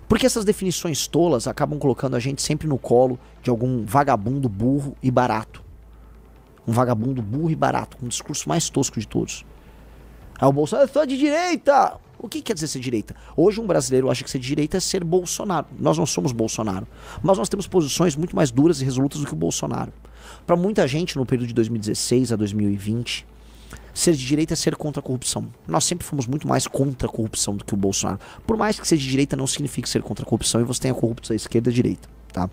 Porque essas definições tolas acabam colocando a gente sempre no colo de algum vagabundo burro e barato. Um vagabundo burro e barato, com o discurso mais tosco de todos. Aí o Bolsonaro, eu sou de direita! O que quer dizer ser direita? Hoje um brasileiro acha que ser de direita é ser Bolsonaro. Nós não somos Bolsonaro. Mas nós temos posições muito mais duras e resolutas do que o Bolsonaro. Para muita gente, no período de 2016 a 2020, ser de direita é ser contra a corrupção. Nós sempre fomos muito mais contra a corrupção do que o Bolsonaro. Por mais que ser de direita não signifique ser contra a corrupção e você tenha corruptos à esquerda e à direita, tá?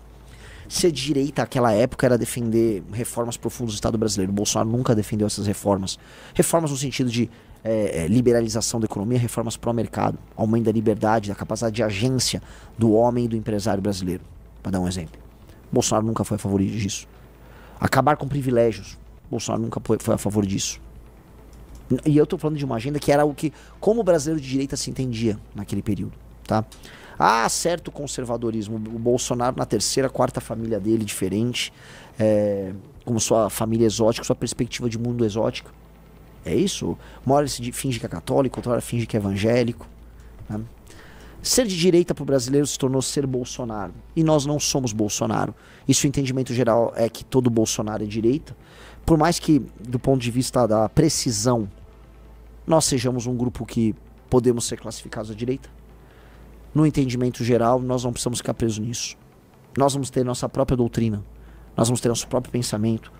Ser de direita naquela época era defender reformas profundas do Estado brasileiro. O Bolsonaro nunca defendeu essas reformas. Reformas no sentido de liberalização da economia, reformas pró-mercado, aumento da liberdade, da capacidade de agência do homem e do empresário brasileiro. Para dar um exemplo. O Bolsonaro nunca foi a favor disso. Acabar com privilégios. O Bolsonaro nunca foi a favor disso. E eu tô falando de uma agenda que era o que, como o brasileiro de direita se entendia naquele período, tá? Ah, certo conservadorismo. O Bolsonaro na terceira, quarta família dele, diferente, como sua família exótica, sua perspectiva de mundo exótico. É isso? Uma hora ele finge que é católico, outra hora finge que é evangélico, né? Ser de direita pro brasileiro se tornou ser Bolsonaro. E nós não somos Bolsonaro. Isso, o entendimento geral é que todo Bolsonaro é direita. Por mais que, do ponto de vista da precisão, nós sejamos um grupo que podemos ser classificados à direita, no entendimento geral, nós não precisamos ficar presos nisso. Nós vamos ter nossa própria doutrina. Nós vamos ter nosso próprio pensamento.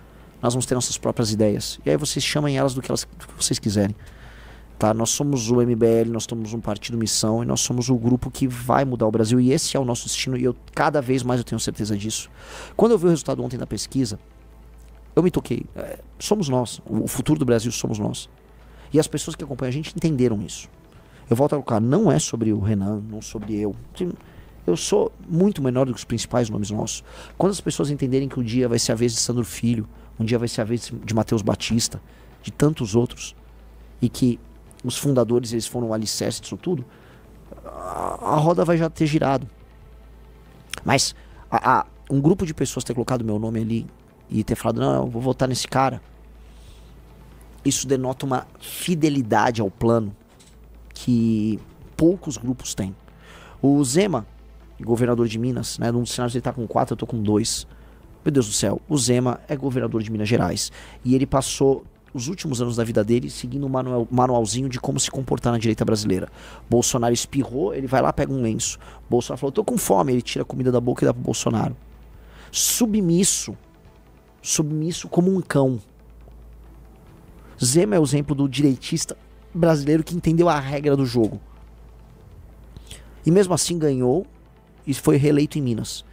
Nós vamos ter nossas próprias ideias. E aí vocês chamem elas do que vocês quiserem. Tá? Nós somos o MBL, nós somos um partido missão e nós somos o grupo que vai mudar o Brasil. E esse é o nosso destino e cada vez mais eu tenho certeza disso. Quando eu vi o resultado ontem da pesquisa, eu me toquei. Somos nós. O futuro do Brasil somos nós. E as pessoas que acompanham a gente entenderam isso. Eu volto a colocar, não é sobre o Renan, não sobre eu. Eu sou muito menor do que os principais nomes nossos. Quando as pessoas entenderem que um dia vai ser a vez de Sandro Filho, um dia vai ser a vez de Matheus Batista, de tantos outros, e que os fundadores eles foram o alicerce disso tudo, a roda vai já ter girado. Mas um grupo de pessoas ter colocado meu nome ali e ter falado, não, eu vou votar nesse cara, isso denota uma fidelidade ao plano que poucos grupos têm. O Zema, governador de Minas, né, num dos cenários ele tá com 4, eu tô com 2. Meu Deus do céu, o Zema é governador de Minas Gerais. E ele passou os últimos anos da vida dele seguindo um manualzinho de como se comportar na direita brasileira. Bolsonaro espirrou, ele vai lá, pega um lenço. Bolsonaro falou, tô com fome, ele tira a comida da boca e dá pro Bolsonaro. Submisso como um cão. Zema é o exemplo do direitista brasileiro que entendeu a regra do jogo. E mesmo assim ganhou e foi reeleito em Minas.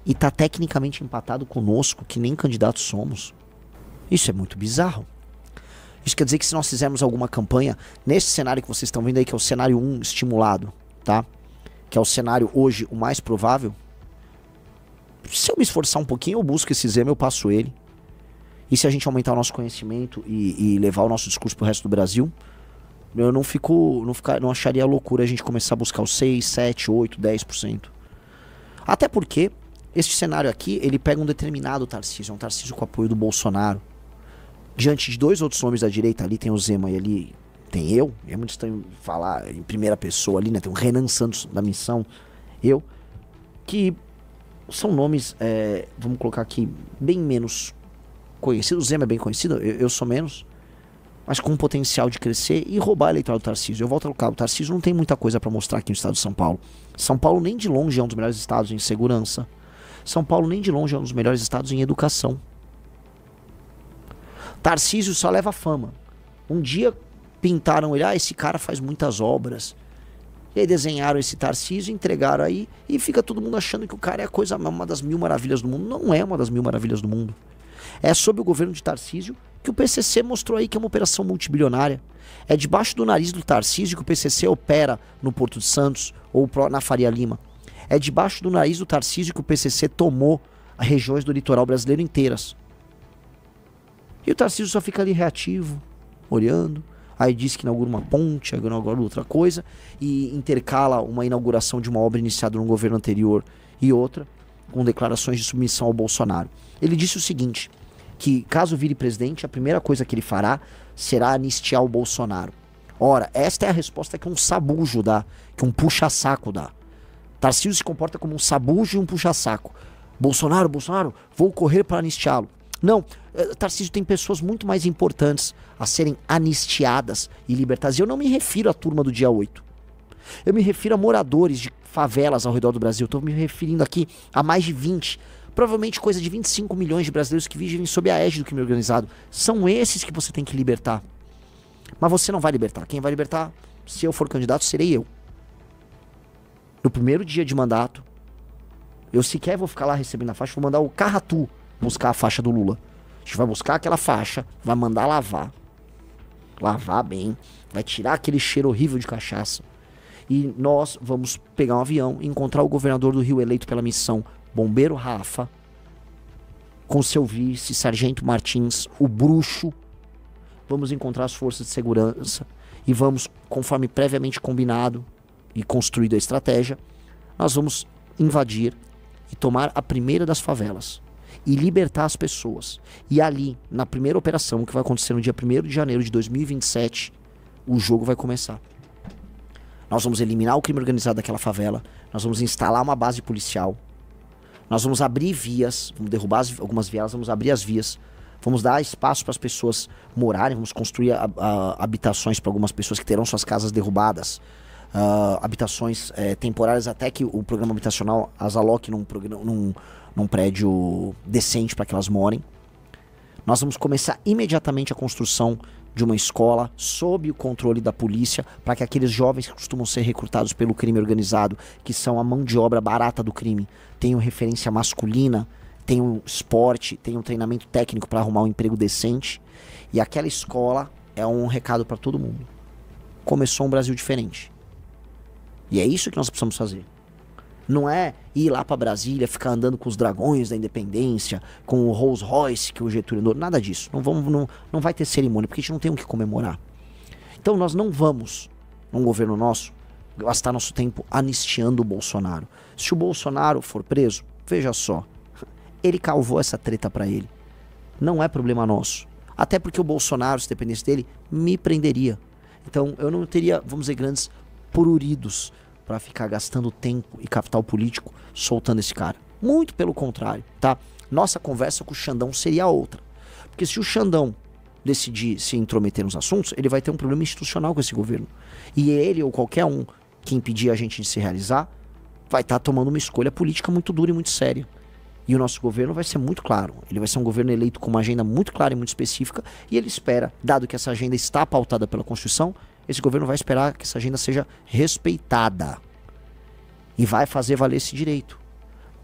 E tá tecnicamente empatado conosco, que nem candidatos somos. Isso é muito bizarro. Isso quer dizer que se nós fizermos alguma campanha, nesse cenário que vocês estão vendo aí, que é o cenário 1 estimulado, tá? Que é o cenário hoje o mais provável. Se eu me esforçar um pouquinho, eu busco esse Zema, eu passo ele. E se a gente aumentar o nosso conhecimento e levar o nosso discurso pro resto do Brasil, eu não acharia loucura a gente começar a buscar os 6, 7, 8, 10%. Até porque este cenário aqui, ele pega um determinado Tarcísio, um Tarcísio com apoio do Bolsonaro. Diante de 2 outros nomes da direita, ali tem o Zema e ali tem eu. É muito estranho falar em primeira pessoa ali, né? Tem o Renan Santos da Missão, eu. Que são nomes, vamos colocar aqui, bem menos conhecidos. O Zema é bem conhecido, eu sou menos. Mas com potencial de crescer e roubar a eleitoral do Tarcísio. Eu volto a colocar, o Tarcísio não tem muita coisa pra mostrar aqui no estado de São Paulo. São Paulo nem de longe é um dos melhores estados em segurança. São Paulo nem de longe é um dos melhores estados em educação. Tarcísio só leva fama. Um dia pintaram ele, esse cara faz muitas obras. E aí desenharam esse Tarcísio, entregaram aí e fica todo mundo achando que o cara é uma das 1000 maravilhas do mundo. Não é uma das 1000 maravilhas do mundo. É sob o governo de Tarcísio que o PCC mostrou aí que é uma operação multibilionária. É debaixo do nariz do Tarcísio que o PCC opera no Porto de Santos ou na Faria Lima. É debaixo do nariz do Tarcísio que o PCC tomou as regiões do litoral brasileiro inteiras. E o Tarcísio só fica ali reativo, olhando. Aí diz que inaugura uma ponte, aí inaugura outra coisa. E intercala uma inauguração de uma obra iniciada no governo anterior e outra, com declarações de submissão ao Bolsonaro. Ele disse o seguinte, que caso vire presidente, a primeira coisa que ele fará será anistiar o Bolsonaro. Ora, esta é a resposta que um sabujo dá, que um puxa-saco dá. Tarcísio se comporta como um sabujo e um puxa-saco. Bolsonaro, vou correr para anistiá-lo. Não, Tarcísio tem pessoas muito mais importantes a serem anistiadas e libertadas. E eu não me refiro à turma do dia 8. Eu me refiro a moradores de favelas ao redor do Brasil. Estou me referindo aqui a mais de 20, provavelmente coisa de 25 milhões de brasileiros que vivem sob a égide do crime organizado. São esses que você tem que libertar. Mas você não vai libertar. Quem vai libertar, se eu for candidato, serei eu. No primeiro dia de mandato, eu sequer vou ficar lá recebendo a faixa, vou mandar o Carratu buscar a faixa do Lula. A gente vai buscar aquela faixa, vai mandar lavar. Lavar bem, vai tirar aquele cheiro horrível de cachaça. E nós vamos pegar um avião e encontrar o governador do Rio eleito pela missão, Bombeiro Rafa, com seu vice, Sargento Martins, o bruxo. Vamos encontrar as forças de segurança e vamos, conforme previamente combinado e construído a estratégia, nós vamos invadir e tomar a primeira das favelas e libertar as pessoas. E ali, na primeira operação, que vai acontecer no dia 1º de janeiro de 2027, o jogo vai começar. Nós vamos eliminar o crime organizado daquela favela, nós vamos instalar uma base policial, nós vamos abrir vias, vamos derrubar algumas vielas, vamos abrir as vias, vamos dar espaço para as pessoas morarem, vamos construir habitações para algumas pessoas que terão suas casas derrubadas, habitações temporárias até que o programa habitacional as aloque num prédio decente para que elas morem. Nós vamos começar imediatamente a construção de uma escola sob o controle da polícia para que aqueles jovens que costumam ser recrutados pelo crime organizado, que são a mão de obra barata do crime, tenham referência masculina, tenham esporte, tenham treinamento técnico para arrumar um emprego decente. E aquela escola é um recado para todo mundo. Começou um Brasil diferente. E é isso que nós precisamos fazer. Não é ir lá para Brasília, ficar andando com os dragões da independência, com o Rolls Royce que o Getúlio andou, nada disso. Não vai ter cerimônia, porque a gente não tem o que comemorar. Então nós não vamos, num governo nosso, gastar nosso tempo anistiando o Bolsonaro. Se o Bolsonaro for preso, veja só, ele calvou essa treta para ele. Não é problema nosso. Até porque o Bolsonaro, se dependesse dele, me prenderia. Então eu não teria, vamos dizer, grandes pruridos para ficar gastando tempo e capital político soltando esse cara. Muito pelo contrário, tá? Nossa conversa com o Xandão seria outra. Porque se o Xandão decidir se intrometer nos assuntos, ele vai ter um problema institucional com esse governo. E ele ou qualquer um que impedir a gente de se realizar vai estar tomando uma escolha política muito dura e muito séria. E o nosso governo vai ser muito claro. Ele vai ser um governo eleito com uma agenda muito clara e muito específica. E ele espera, dado que essa agenda está pautada pela Constituição, esse governo vai esperar que essa agenda seja respeitada. E vai fazer valer esse direito.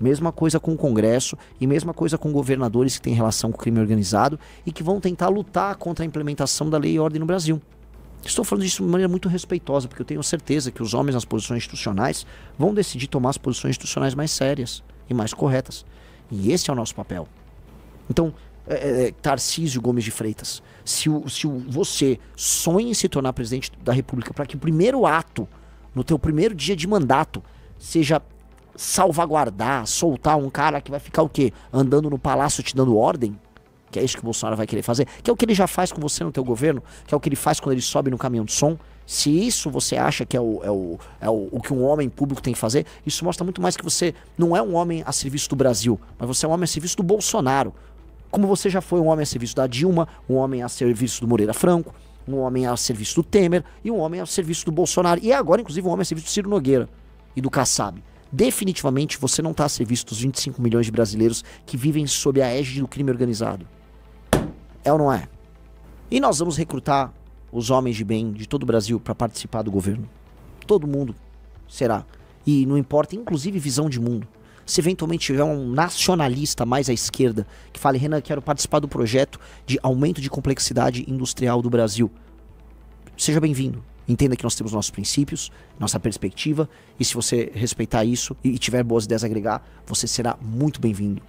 Mesma coisa com o Congresso e mesma coisa com governadores que têm relação com o crime organizado e que vão tentar lutar contra a implementação da lei e ordem no Brasil. Estou falando disso de maneira muito respeitosa, porque eu tenho certeza que os homens nas posições institucionais vão decidir tomar as posições institucionais mais sérias e mais corretas. E esse é o nosso papel. Então, Tarcísio Gomes de Freitas, se você sonha em se tornar presidente da República para que o primeiro ato, no teu primeiro dia de mandato, seja salvaguardar, soltar um cara que vai ficar o quê? Andando no palácio te dando ordem? Que é isso que o Bolsonaro vai querer fazer? Que é o que ele já faz com você no teu governo? Que é o que ele faz quando ele sobe no caminhão de som? Se isso você acha que é o que um homem público tem que fazer, isso mostra muito mais que você não é um homem a serviço do Brasil, mas você é um homem a serviço do Bolsonaro. Como você já foi um homem a serviço da Dilma, um homem a serviço do Moreira Franco, um homem a serviço do Temer e um homem a serviço do Bolsonaro. E agora, inclusive, um homem a serviço do Ciro Nogueira e do Kassab. Definitivamente você não está a serviço dos 25 milhões de brasileiros que vivem sob a égide do crime organizado. É ou não é? E nós vamos recrutar os homens de bem de todo o Brasil para participar do governo. Todo mundo será. E não importa, inclusive, visão de mundo. Se eventualmente tiver um nacionalista mais à esquerda que fale, Renan, quero participar do projeto de aumento de complexidade industrial do Brasil, seja bem-vindo. Entenda que nós temos nossos princípios, nossa perspectiva, e se você respeitar isso e tiver boas ideias a agregar, você será muito bem-vindo.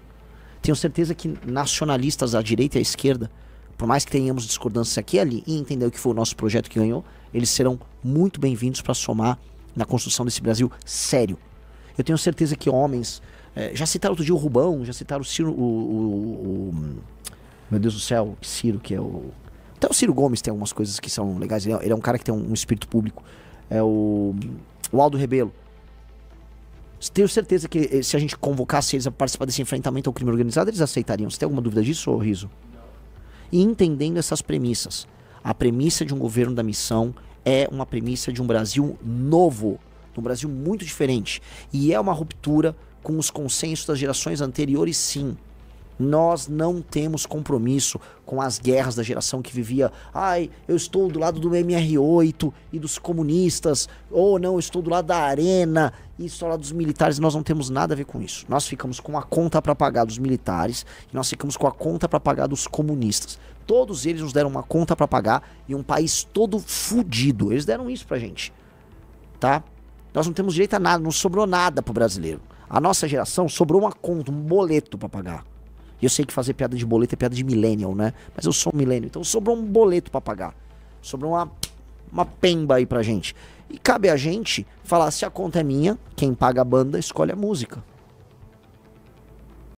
Tenho certeza que nacionalistas à direita e à esquerda, por mais que tenhamos discordâncias aqui e ali, e entender o que foi o nosso projeto que ganhou, eles serão muito bem-vindos para somar na construção desse Brasil sério. Eu tenho certeza que homens... já citaram outro dia o Rubão, já citaram o Ciro... meu Deus do céu, Ciro, que é o... Até o Ciro Gomes tem algumas coisas que são legais. Ele é um cara que tem um espírito público. É o Aldo Rebelo. Tenho certeza que se a gente convocasse eles a participar desse enfrentamento ao crime organizado, eles aceitariam. Você tem alguma dúvida disso, Riso? E entendendo essas premissas. A premissa de um governo da missão é uma premissa de um Brasil novo, de um Brasil muito diferente. E é uma ruptura com os consensos das gerações anteriores, sim. Nós não temos compromisso com as guerras da geração que vivia, ai, eu estou do lado do MR8 e dos comunistas, ou não, eu estou do lado da Arena e estou do lado dos militares. Nós não temos nada a ver com isso. Nós ficamos com a conta para pagar dos militares e nós ficamos com a conta para pagar dos comunistas. Todos eles nos deram uma conta para pagar e um país todo fudido. Eles deram isso pra gente, tá? Nós não temos direito a nada, não sobrou nada pro brasileiro. A nossa geração sobrou uma conta, um boleto para pagar. E eu sei que fazer piada de boleto é piada de millennial, né? Mas eu sou um millennial, então sobrou um boleto pra pagar. Sobrou uma pemba aí pra gente. E cabe a gente falar, se a conta é minha, quem paga a banda escolhe a música.